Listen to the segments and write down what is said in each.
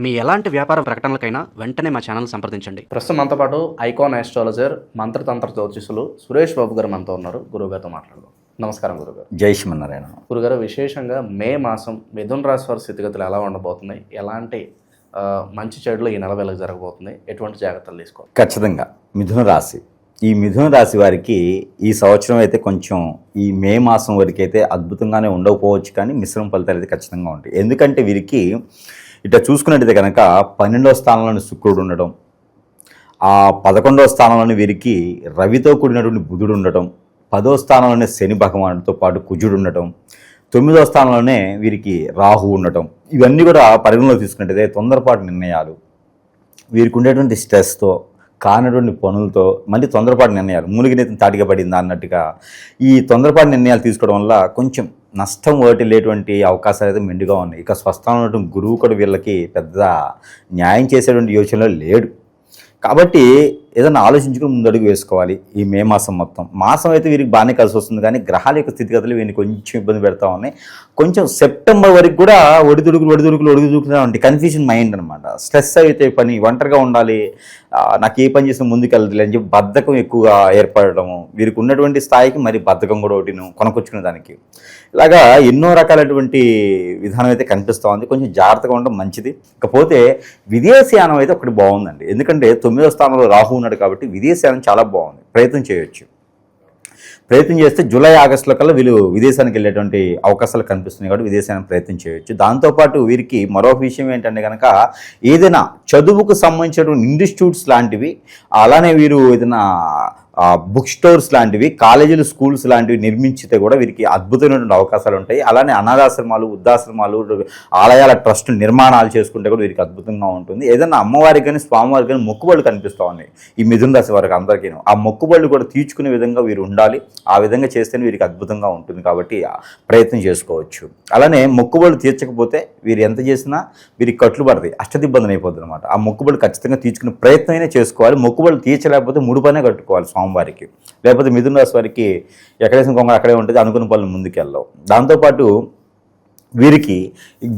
మీ ఎలాంటి వ్యాపార ప్రకటనలకైనా వెంటనే మా ఛానల్ సంప్రదించండి. ప్రస్తుతం మనతో పాటు ఐకాన్ ఆస్ట్రాలజర్ మంత్రతంత్ర జ్యోతిషులు సురేష్ బాబు గారు మనతో ఉన్నారు. గురువుగారితో మాట్లాడదాం. నమస్కారం గురుగారు. జై శ్రీమన్నారాయణ. గురుగారు, విశేషంగా మే మాసం మిథున రాశి వారి స్థితిగతులు ఎలా ఉండబోతున్నాయి, ఎలాంటి మంచి చెడులు ఈ నెల వేళకు జరగబోతున్నాయి, ఎటువంటి జాగ్రత్తలు తీసుకోవాలి? ఖచ్చితంగా ఈ మిథున రాశి వారికి ఈ సంవత్సరం అయితే కొంచెం ఈ మే మాసం వరకు అయితే అద్భుతంగానే ఉండకపోవచ్చు, కానీ మిశ్రమ ఫలితాలు అయితే ఖచ్చితంగా ఉంటాయి. ఎందుకంటే వీరికి ఇట్లా చూసుకున్నట్టయితే కనుక 12వ స్థానంలోని శుక్రుడు ఉండడం, ఆ 11వ స్థానంలోని వీరికి రవితో కూడినటువంటి బుధుడు ఉండటం, 10వ స్థానంలోనే శని భగవానుడితో పాటు కుజుడు ఉండటం, 9వ స్థానంలోనే వీరికి రాహు ఉండటం, ఇవన్నీ కూడా పరిగణలో తీసుకున్నట్టయితే తొందరపాటు నిర్ణయాలు, వీరికి ఉండేటువంటి స్ట్రెస్తో, కానటువంటి పనులతో, మళ్ళీ తొందరపాటు నిర్ణయాలు, మూలిగినీతిని తాటిగా పడిందా అన్నట్టుగా ఈ తొందరపాటు నిర్ణయాలు తీసుకోవడం వల్ల కొంచెం నష్టం ఓటిల్లేటువంటి అవకాశాలు అయితే మెండుగా ఉన్నాయి. ఇక స్వస్థానం ఉన్నటువంటి గురువు కూడా వీళ్ళకి పెద్ద న్యాయం చేసేటువంటి యోచనలో లేడు. కాబట్టి ఏదైనా ఆలోచించుకుని ముందడుగు వేసుకోవాలి. ఈ మే మాసం మాసం అయితే వీరికి బాగానే కలిసి వస్తుంది, కానీ గ్రహాల యొక్క స్థితిగతులు వీరిని కొంచెం ఇబ్బంది పెడతా ఉన్నాయి. కొంచెం సెప్టెంబర్ వరకు కూడా ఒడిదుడుకులు ఉంటాయి. కన్ఫ్యూజన్ మైండ్ అనమాట. స్ట్రెస్ అయితే పని, ఒంటరిగా ఉండాలి, నాకు ఏ పని చేసినా ముందుకెళ్ళదు అని చెప్పి బద్ధకం ఎక్కువగా ఏర్పడటము, వీరికి ఉన్నటువంటి స్థాయికి మరి బద్ధకం కూడా ఒకటిను కొనుకొచ్చుకునే దానికి, ఇలాగా ఎన్నో రకాలటువంటి విధానం అయితే కనిపిస్తూ ఉంది. కొంచెం జాగ్రత్తగా ఉండడం మంచిది. ఇకపోతే విదేశీయానం అయితే ఒకటి బాగుందండి. ఎందుకంటే 9వ స్థానంలో రాహు ఉన్నాడు కాబట్టి విదేశీయానం చాలా బాగుంది. ప్రయత్నం చేస్తే జూలై ఆగస్టులో కల్లా వీళ్ళు విదేశానికి వెళ్ళేటువంటి అవకాశాలు కనిపిస్తున్నాయి కాబట్టి విదేశానికి ప్రయత్నం చేయొచ్చు. దాంతోపాటు వీరికి మరొక విషయం ఏంటంటే కనుక ఏదైనా చదువుకు సంబంధించినటువంటి ఇన్స్టిట్యూట్స్ లాంటివి, అలానే వీరు ఏదైనా బుక్ స్టోర్స్ లాంటివి, కాలేజీలు, స్కూల్స్ లాంటివి నిర్మించితే కూడా వీరికి అద్భుతమైనటువంటి అవకాశాలు ఉంటాయి. అలానే అనాథాశ్రమాలు, వృద్ధాశ్రమాలు, ఆలయాల ట్రస్ట్ నిర్మాణాలు చేసుకుంటే కూడా వీరికి అద్భుతంగా ఉంటుంది. ఏదైనా అమ్మవారికి కానీ స్వామివారికి కానీ మొక్కుబడులు కనిపిస్తూ ఉన్నాయి ఈ మిథున రాశి వారికి అందరికీ. ఆ మొక్కుబడులు కూడా తీర్చుకునే విధంగా వీరు ఉండాలి. ఆ విధంగా చేస్తేనే వీరికి అద్భుతంగా ఉంటుంది కాబట్టి ప్రయత్నం చేసుకోవచ్చు. అలానే మొక్కుబడులు తీర్చకపోతే వీరు ఎంత చేసినా వీరికి కట్లు పడతాయి, అష్టదిబ్బంది అయిపోతుంది అనమాట. ఆ మొక్కుబడులు ఖచ్చితంగా తీర్చుకునే ప్రయత్నమైనా చేసుకోవాలి. మొక్కుబడులు తీర్చలేకపోతే ముడుపనే కట్టుకోవాలి స్వామివారికి. లేకపోతే మిథున రాశి వారికి ఎక్కడేసిన కొంగ అక్కడే ఉంటుంది, అనుకున్న పనులు ముందుకెళ్ళవు. దాంతోపాటు వీరికి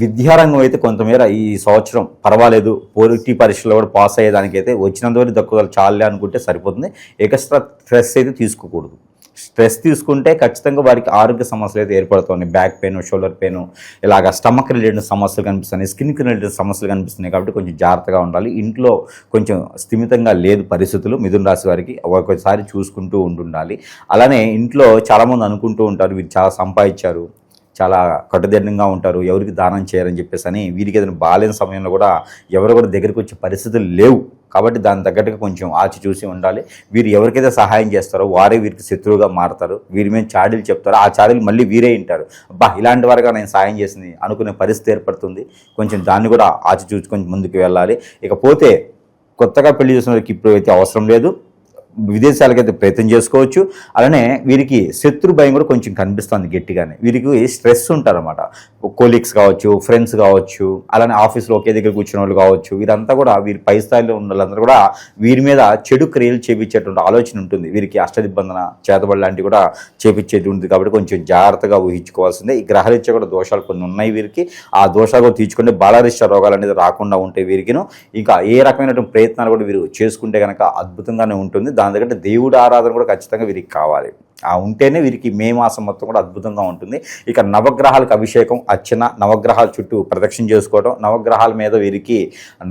విద్యారంగం అయితే కొంతమేర ఈ సంవత్సరం పర్వాలేదు, పోటీ పరీక్షలో కూడా పాస్ అయ్యేదానికైతే వచ్చినంతవరకు దక్కుదలు చాలే అనుకుంటే సరిపోతుంది. ఎక్స్ట్రా స్ట్రెస్ అయితే తీసుకోకూడదు. స్ట్రెస్ తీసుకుంటే ఖచ్చితంగా వారికి ఆరోగ్య సమస్యలు అయితే ఏర్పడుతున్నాయి. బ్యాక్ పెయిన్, షోల్డర్ పెయిన్, ఇలాగ స్టమక్ రిలేటెడ్ సమస్యలు కనిపిస్తున్నాయి, స్కిన్కి రిలేటెడ్ సమస్యలు కనిపిస్తున్నాయి. కాబట్టి కొంచెం జాగ్రత్తగా ఉండాలి. ఇంట్లో కొంచెం స్థిమితంగా లేదు పరిస్థితులు మిథున రాశి వారికి, ఒకసారి చూసుకుంటూ ఉంటుండాలి. అలానే ఇంట్లో చాలామంది అనుకుంటూ ఉంటారు వీరు చాలా సంపాదించారు, చాలా కట్టుదిట్టంగా ఉంటారు, ఎవరికి దానం చేయరని చెప్పేసి అని. వీరికి ఏదైనా బాలేని సమయంలో కూడా ఎవరు కూడా దగ్గరికి వచ్చే పరిస్థితులు లేవు. కాబట్టి దాని తగ్గట్టుగా కొంచెం ఆచి చూసి ఉండాలి. వీరు ఎవరికైతే సహాయం చేస్తారో వారే వీరికి శత్రువుగా మారతారు. వీరి మీద చాడీలు చెప్తారు, ఆ చాడీలు మళ్ళీ వీరే వింటారు. ఇలాంటి వారుగా నేను సాయం చేసింది అనుకునే పరిస్థితి ఏర్పడుతుంది. కొంచెం దాన్ని కూడా ఆచి చూసి కొంచెం ముందుకు వెళ్ళాలి. ఇకపోతే కొత్తగా పెళ్లి చేసిన వారికి ఇప్పుడు అయితే అవసరం లేదు, విదేశాలకైతే ప్రయత్నం చేసుకోవచ్చు. అలానే వీరికి శత్రు భయం కూడా కొంచెం కనిపిస్తుంది గట్టిగానే. వీరికి స్ట్రెస్ ఉంటారన్నమాట. కోలీగ్స్ కావచ్చు, ఫ్రెండ్స్ కావచ్చు, అలానే ఆఫీస్లో ఒకే దగ్గర కూర్చున్న వాళ్ళు కావచ్చు, వీరంతా కూడా వీరి పై స్థాయిలో ఉన్న వాళ్ళందరూ కూడా వీరి మీద చెడు క్రియలు చేపించేటువంటి ఆలోచన ఉంటుంది. వీరికి అష్టదిబ్బందన, చేతబడి లాంటివి కూడా చేపించేది ఉంటుంది. కాబట్టి కొంచెం జాగ్రత్తగా ఊహించుకోవాల్సిందే. ఈ గ్రహరీత్యా కూడా దోషాలు కొన్ని ఉన్నాయి వీరికి. ఆ దోషాలు కూడా తీర్చుకుంటే బాలరిష్ట రోగాలు అనేది రాకుండా ఉంటాయి వీరికిను. ఇంకా ఏ రకమైనటువంటి ప్రయత్నాలు కూడా వీరు చేసుకుంటే కనుక అద్భుతంగానే ఉంటుంది. దాని దగ్గర దేవుడి ఆరాధన కూడా ఖచ్చితంగా వీరికి కావాలి. ఉంటేనే వీరికి మే మాసం మొత్తం కూడా అద్భుతంగా ఉంటుంది. ఇక నవగ్రహాలకు అభిషేకం, అర్చన, నవగ్రహాల చుట్టూ ప్రదక్షిణ చేసుకోవడం, నవగ్రహాల మీద వీరికి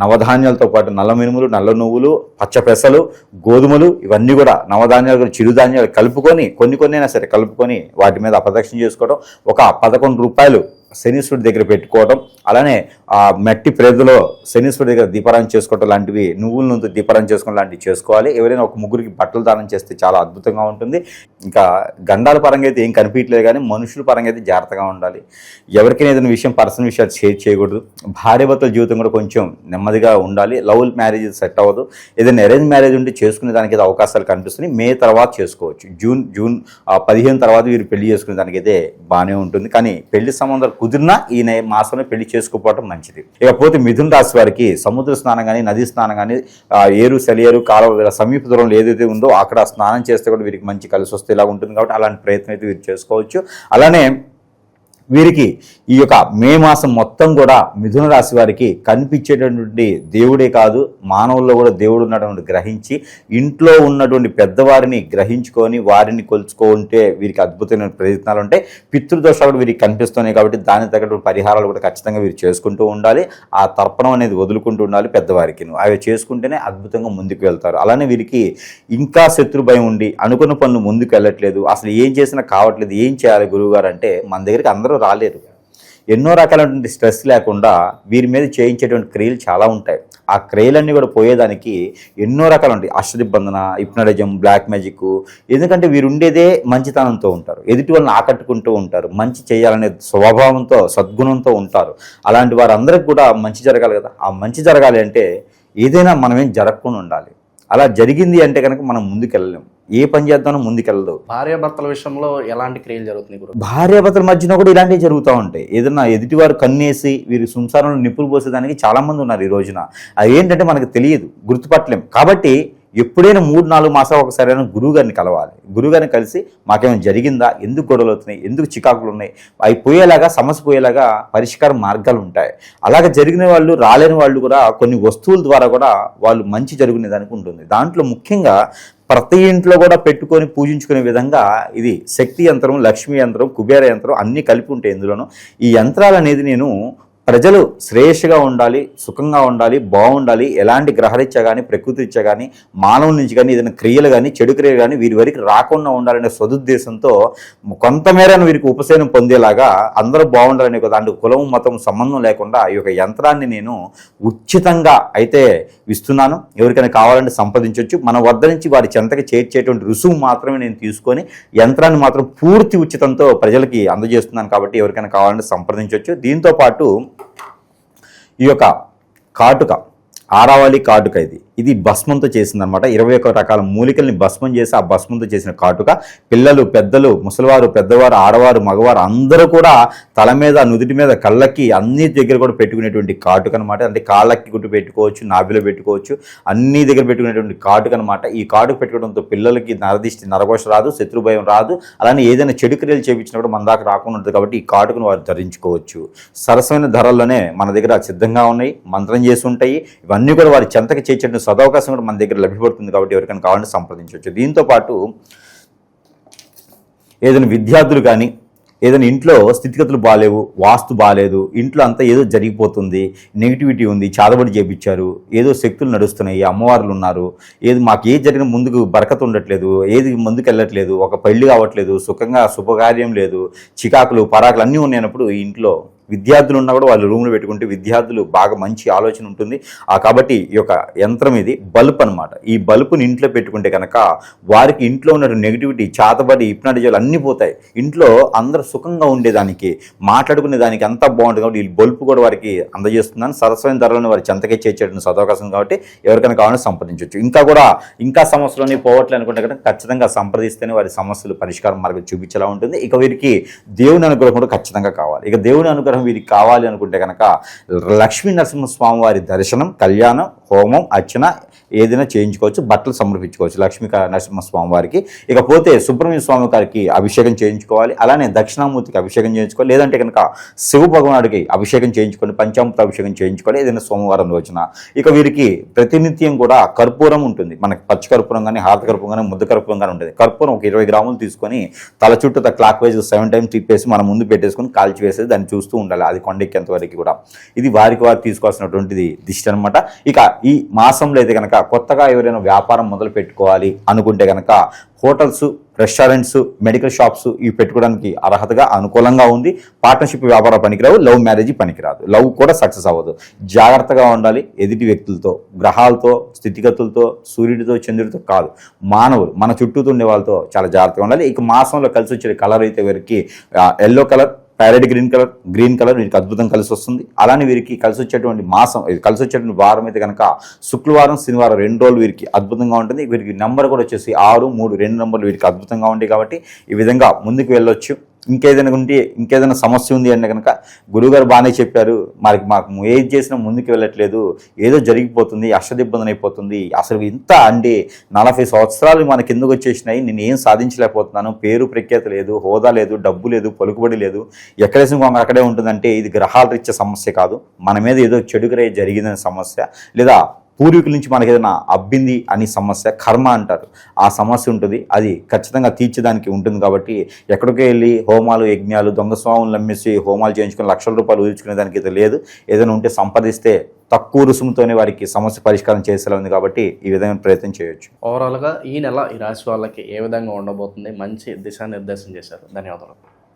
నవధాన్యాలతో పాటు నల్ల మినుములు, నల్ల నువ్వులు, పచ్చ పెసలు, గోధుమలు, ఇవన్నీ కూడా నవధాన్యాలు, చిరుధాన్యాలు కలుపుకొని కొన్ని అయినా సరే కలుపుకొని వాటి మీద ప్రదక్షిణ చేసుకోవడం, ఒక 11 రూపాయలు శనీశ్వరుడి దగ్గర పెట్టుకోవడం, అలానే ఆ మట్టి ప్రేదులో శనీశ్వరుడి దగ్గర దీపారాయణ చేసుకోవడం లాంటివి, నువ్వుల నుంచి దీపారాయణ చేసుకోవడం లాంటివి చేసుకోవాలి. ఎవరైనా ఒక ముగ్గురికి బట్టలు దానం చేస్తే చాలా అద్భుతంగా ఉంటుంది. ఇంకా గండాల పరంగా అయితే ఏం కనిపించలేదు, కానీ మనుషుల పరంగా అయితే జాగ్రత్తగా ఉండాలి. ఎవరికైనా ఏదైనా విషయం, పర్సనల్ విషయాలు షేర్ చేయకూడదు. భార్యాభర్తల జీవితం కూడా కొంచెం నెమ్మదిగా ఉండాలి. లవ్ మ్యారేజ్ సెట్ అవ్వదు. ఏదైనా అరేంజ్ మ్యారేజ్ ఉంటే చేసుకునే దానికి అయితే అవకాశాలు కనిపిస్తున్నాయి. మే తర్వాత చేసుకోవచ్చు. జూన్ 15 తర్వాత వీరు పెళ్లి చేసుకునే దానికైతే బాగానే ఉంటుంది. కానీ పెళ్లి సంబంధాలు కుదిరినా ఈ మాసంలో పెళ్లి చేసుకోకపోవడం మంచిది. ఇకపోతే మిథున రాశి వారికి సముద్ర స్నానం కానీ, నదీ స్నానం కానీ, ఏరు సెలియేరు కాలువ సమీప దూరంలో ఏదైతే ఉందో అక్కడ స్నానం చేస్తే కూడా వీరికి మంచి కలిసి వస్తే ఇలా ఉంటుంది. కాబట్టి అలాంటి ప్రయత్నం అయితే వీరు చేసుకోవచ్చు. అలానే వీరికి ఈ యొక్క మే మాసం మొత్తం కూడా మిథున రాశి వారికి కనిపించేటటువంటి దేవుడే కాదు, మానవుల్లో కూడా దేవుడు ఉన్నటువంటి గ్రహించి ఇంట్లో ఉన్నటువంటి పెద్దవారిని గ్రహించుకొని వారిని కొలుచుకుంటే వీరికి అద్భుతమైన ప్రయత్నాలు ఉంటాయి. పితృదోషాలు కూడా వీరికి కనిపిస్తున్నాయి కాబట్టి దానికి తగ్గటువంటి పరిహారాలు కూడా ఖచ్చితంగా వీరు చేసుకుంటూ ఉండాలి. ఆ తర్పణం అనేది వదులుకుంటూ ఉండాలి పెద్దవారికి. అవి చేసుకుంటేనే అద్భుతంగా ముందుకు వెళ్తారు. అలానే వీరికి ఇంకా శత్రు భయం ఉండి అనుకున్న పనులు ముందుకు వెళ్ళట్లేదు, అసలు ఏం చేసినా కావట్లేదు, ఏం చేయాలి గురువుగారు అంటే మన దగ్గరికి అందరూ రాలేరు. ఎన్నో రకాలైనటువంటి స్ట్రెస్ లేకుండా వీరి మీద చేయించేటువంటి క్రియలు చాలా ఉంటాయి. ఆ క్రియలన్నీ కూడా పోయేదానికి ఎన్నో రకాలు ఉంటాయి. అష్టదిబ్బందన, హిప్నటిజం, బ్లాక్ మ్యాజిక్. ఎందుకంటే వీరు ఉండేదే మంచితనంతో ఉంటారు, ఎదుటి వాళ్ళని ఆకట్టుకుంటూ ఉంటారు, మంచి చేయాలనే స్వభావంతో సద్గుణంతో ఉంటారు. అలాంటి వారందరికీ కూడా మంచి జరగాలి కదా. ఆ మంచి జరగాలి అంటే ఏదైనా మనమేం జరగకుండా ఉండాలి. అలా జరిగింది అంటే కనుక మనం ముందుకెళ్ళలేం, ఏ పని చేద్దామో ముందుకెళ్ళదు. భార్యాభర్తల విషయంలో ఎలాంటి క్రియలు జరుగుతున్నాయి గురు? భార్యాభర్తల మధ్యన కూడా ఇలాంటివి జరుగుతూ ఉంటాయి. ఏదన్నా ఎదుటివారు కన్నేసి వీరి సంసారంలో నిప్పులు పోసేదానికి చాలామంది ఉన్నారు ఈ రోజున. అది ఏంటంటే మనకు తెలియదు, గుర్తుపట్టలేం. కాబట్టి ఎప్పుడైనా 3-4 మాసాలు ఒకసారైనా గురువుగారిని కలవాలి. గురువుగారిని కలిసి మాకేమైనా జరిగిందా, ఎందుకు గొడవలు అవుతున్నాయి, ఎందుకు చికాకులు ఉన్నాయి, అవి పోయేలాగా, సమస్య పోయేలాగా పరిష్కార మార్గాలు ఉంటాయి. అలాగే జరిగిన వాళ్ళు, రాలేని వాళ్ళు కూడా కొన్ని వస్తువుల ద్వారా కూడా వాళ్ళు మంచి జరుగునే దానికి ఉంటుంది. దాంట్లో ముఖ్యంగా ప్రతి ఇంట్లో కూడా పెట్టుకొని పూజించుకునే విధంగా ఇది శక్తి యంత్రం, లక్ష్మీ యంత్రం, కుబేర యంత్రం అన్నీ కలిపి ఉంటాయి ఇందులోనూ. ఈ యంత్రాలు అనేది నేను ప్రజలు శ్రేయస్సుగా ఉండాలి, సుఖంగా ఉండాలి, బాగుండాలి, ఎలాంటి గ్రహరీత్యా కానీ, ప్రకృతి రీత్యా కానీ, మానవుల నుంచి కానీ, ఏదైనా క్రియలు కానీ, చెడు క్రియలు కానీ వీరి వరకు రాకుండా ఉండాలనే సదుద్దేశంతో కొంతమేరను వీరికి ఉపశమనం పొందేలాగా అందరూ బాగుండాలనే కదా. దాంట్లో కులం, మతం సంబంధం లేకుండా ఈ యొక్క యంత్రాన్ని నేను ఉచితంగా అయితే ఇస్తున్నాను. ఎవరికైనా కావాలంటే సంప్రదించవచ్చు. మన వద్ద నుంచి వారి చెంతకి చేర్చేటువంటి రుసుము మాత్రమే నేను తీసుకొని యంత్రాన్ని మాత్రం పూర్తి ఉచితంతో ప్రజలకి అందజేస్తున్నాను. కాబట్టి ఎవరికైనా కావాలంటే సంప్రదించవచ్చు. దీంతోపాటు ఈ యొక్క కాటుక, ఆరావళి కాటుక, ఇది భస్మంతో చేసిందనమాట. 21 రకాల మూలికల్ని భస్మం చేసి ఆ భస్మంతో చేసిన కాటుక పిల్లలు, పెద్దలు, ముసలివారు, పెద్దవారు, ఆడవారు, మగవారు అందరూ కూడా తల మీద, నుదుటి మీద, కళ్ళకి అన్ని దగ్గర కూడా పెట్టుకునేటువంటి కాటుక అనమాట. అంటే కాళ్ళకి గుట్టు పెట్టుకోవచ్చు, నాభిలో పెట్టుకోవచ్చు, అన్ని దగ్గర పెట్టుకునేటువంటి కాటుక అనమాట. ఈ కాటుక పెట్టుకోవడంతో పిల్లలకి నరదిష్టి, నరఘోష రాదు, శత్రుభయం రాదు. అలానే ఏదైనా చెడు క్రియలు చేయించినా కూడా మన దాకా రాకుండా ఉంటుంది. కాబట్టి ఈ కాటుకను వారు ధరించుకోవచ్చు. సరసమైన ధరల్లోనే మన దగ్గర సిద్ధంగా ఉన్నాయి, మంత్రం చేసి ఉంటాయి. ఇవన్నీ కూడా వారి చెంతకి చేర్చే సదవకాశం కూడా మన దగ్గర లభ్యపడుతుంది. కాబట్టి ఎవరికైనా కావాలంటే సంప్రదించవచ్చు. దీంతోపాటు ఏదైనా విద్యార్థులు కానీ, ఏదైనా ఇంట్లో స్థితిగతులు బాగాలేవు, వాస్తు బాగాలేదు, ఇంట్లో అంతా ఏదో జరిగిపోతుంది, నెగిటివిటీ ఉంది, చాదబడి చేపించారు, ఏదో శక్తులు నడుస్తున్నాయి, అమ్మవార్లు ఉన్నారు, ఏది మాకు ఏది జరిగిన ముందుకు బరకత ఉండట్లేదు, ఏది ముందుకు వెళ్ళట్లేదు, ఒక పెళ్లి కావట్లేదు, సుఖంగా శుభకార్యం లేదు, చికాకులు, పరాకులు అన్నీ ఉన్నాయన్నప్పుడు ఈ ఇంట్లో విద్యార్థులు ఉన్నా కూడా వాళ్ళు రూమ్లో పెట్టుకుంటే విద్యార్థులు బాగా మంచి ఆలోచన ఉంటుంది. కాబట్టి ఈ యొక్క యంత్రం ఇది బల్బ్ అనమాట. ఈ బల్బుని ఇంట్లో పెట్టుకుంటే కనుక వారికి ఇంట్లో ఉన్న నెగిటివిటీ, చాతబడి, హిప్నాటిజాలు అన్నీ పోతాయి. ఇంట్లో అందరూ సుఖంగా ఉండేదానికి, మాట్లాడుకునే దానికి అంతా బాగుంటుంది. కాబట్టి ఈ బల్బు కూడా వారికి అందజేస్తున్నాను. సరస్వైన ధరలను వారి చెంతకే చేర్చేటువంటి సదవకాశం. కాబట్టి ఎవరికైనా కావాలని సంప్రదించవచ్చు. ఇంకా సమస్యలని పోవట్లే అనుకుంటే కనుక ఖచ్చితంగా సంప్రదిస్తేనే వారి సమస్యలు పరిష్కారం మార్గం చూపించేలా ఉంటుంది. ఇక వీరికి దేవుని అనుగ్రహం కూడా ఖచ్చితంగా కావాలి. ఇక దేవుని అనుగ్రహం వీరికి కావాలి అనుకుంటే కనుక లక్ష్మీ నరసింహస్వామి వారి దర్శనం, కళ్యాణం, హోమం, అర్చన ఏదైనా చేయించుకోవచ్చు, బట్టలు సమర్పించుకోవచ్చు లక్ష్మీ నరసింహస్వామి వారికి. ఇకపోతే సుబ్రహ్మణ్య స్వామి గారికి అభిషేకం చేయించుకోవాలి. అలానే దక్షిణామూర్తికి అభిషేకం చేయించుకోవాలి. లేదంటే కనుక శివ భగవానుడికి అభిషేకం చేయించుకోవాలి, పంచామృత అభిషేకం చేయించుకోవాలి ఏదైనా సోమవారం రోజున. ఇక వీరికి ప్రతినిత్యం కూడా కర్పూరం ఉంటుంది. మనకి పచ్చి కర్పూరం కానీ, హారత కర్పూరం కానీ, ముద్ద కర్పూరం కానీ ఉంటుంది. కర్పూరం ఒక 20 గ్రాములు తీసుకొని తల చుట్టూ క్లాక్ వైజ్ 7 టైమ్స్ తిప్పేసి మనం ముందు పెట్టేసుకొని కాల్చి వేసేది, దాన్ని చూస్తూ ఉండాలి అది కొండెక్కేంత వరకు కూడా. ఇది వారికి వారు తీసుకోవాల్సినటువంటిది దిష్టి అనమాట. ఇక ఈ మాసంలో అయితే కనుక కొత్తగా ఎవరైనా వ్యాపారం మొదలు పెట్టుకోవాలి అనుకుంటే కనుక హోటల్స్, రెస్టారెంట్స్, మెడికల్ షాప్స్ ఇవి పెట్టుకోవడానికి అర్హతగా అనుకూలంగా ఉంది. పార్ట్నర్షిప్ వ్యాపారం పనికిరావు, లవ్ మ్యారేజ్ పనికిరాదు, లవ్ కూడా సక్సెస్ అవ్వదు. జాగ్రత్తగా ఉండాలి ఎదుటి వ్యక్తులతో, గ్రహాలతో, స్థితిగతులతో, సూర్యుడితో, చంద్రుడితో కాదు, మానవులు మన చుట్టూతో ఉండే వాళ్ళతో చాలా జాగ్రత్తగా ఉండాలి. ఇక మాసంలో కలిసి వచ్చే కలర్ అయితే వీరికి yellow colour, parrot green colour వీరికి అద్భుతం కలిసి వస్తుంది. అలానే వీరికి కలిసి వచ్చేటువంటి మాసం, కలిసి వచ్చేటువంటి వారం అయితే కనుక శుక్రవారం, శనివారం 2 రోజులు వీరికి అద్భుతంగా ఉంటుంది. వీరికి నెంబర్ కూడా వచ్చేసి 6, 3, 2 నెంబర్లు వీరికి అద్భుతంగా ఉంటాయి. కాబట్టి ఈ విధంగా ముందుకు వెళ్ళొచ్చు. ఇంకేదైనా ఉంటే ఇంకేదైనా సమస్య ఉంది అంటే కనుక గురువుగారు బాగానే చెప్పారు, మాకు ఏది చేసినా ముందుకు వెళ్ళట్లేదు, ఏదో జరిగిపోతుంది, అష్టదిబ్బంది అయిపోతుంది, అసలు ఇంత అంటే 40 సంవత్సరాలు మనకి ఎందుకు వచ్చేసినాయి, నేను ఏం సాధించలేకపోతున్నాను, పేరు ప్రఖ్యాతి లేదు, హోదా లేదు, డబ్బు లేదు, పలుకుబడి లేదు, ఎక్కడేసిన కొంగ అక్కడే ఉంటుందంటే ఇది గ్రహాలు ఇచ్చే సమస్య కాదు, మన మీద ఏదో చెడుగురే జరిగిందనే సమస్య, లేదా పూర్వీకుల నుంచి మనకి ఏదైనా అబ్బింది అని సమస్య, కర్మ అంటారు, ఆ సమస్య ఉంటుంది. అది ఖచ్చితంగా తీర్చడానికి ఉంటుంది. కాబట్టి ఎక్కడికి వెళ్ళి హోమాలు యజ్ఞాలు దొంగ స్వాములు నమ్మేసి హోమాలు చేయించుకుని లక్షల రూపాయలు ఊహించుకునే దానికి అయితే లేదు. ఏదైనా ఉంటే సంపాదిస్తే తక్కువ రుసుముతోనే వారికి సమస్య పరిష్కారం చేసేలా ఉంది. కాబట్టి ఈ విధంగా ప్రయత్నం చేయొచ్చు. ఓవరాల్గా ఈ నెల ఈ రాశి వాళ్ళకి ఏ విధంగా ఉండబోతుంది మంచి దిశానిర్దేశం చేశారు. ధన్యవాదాలు.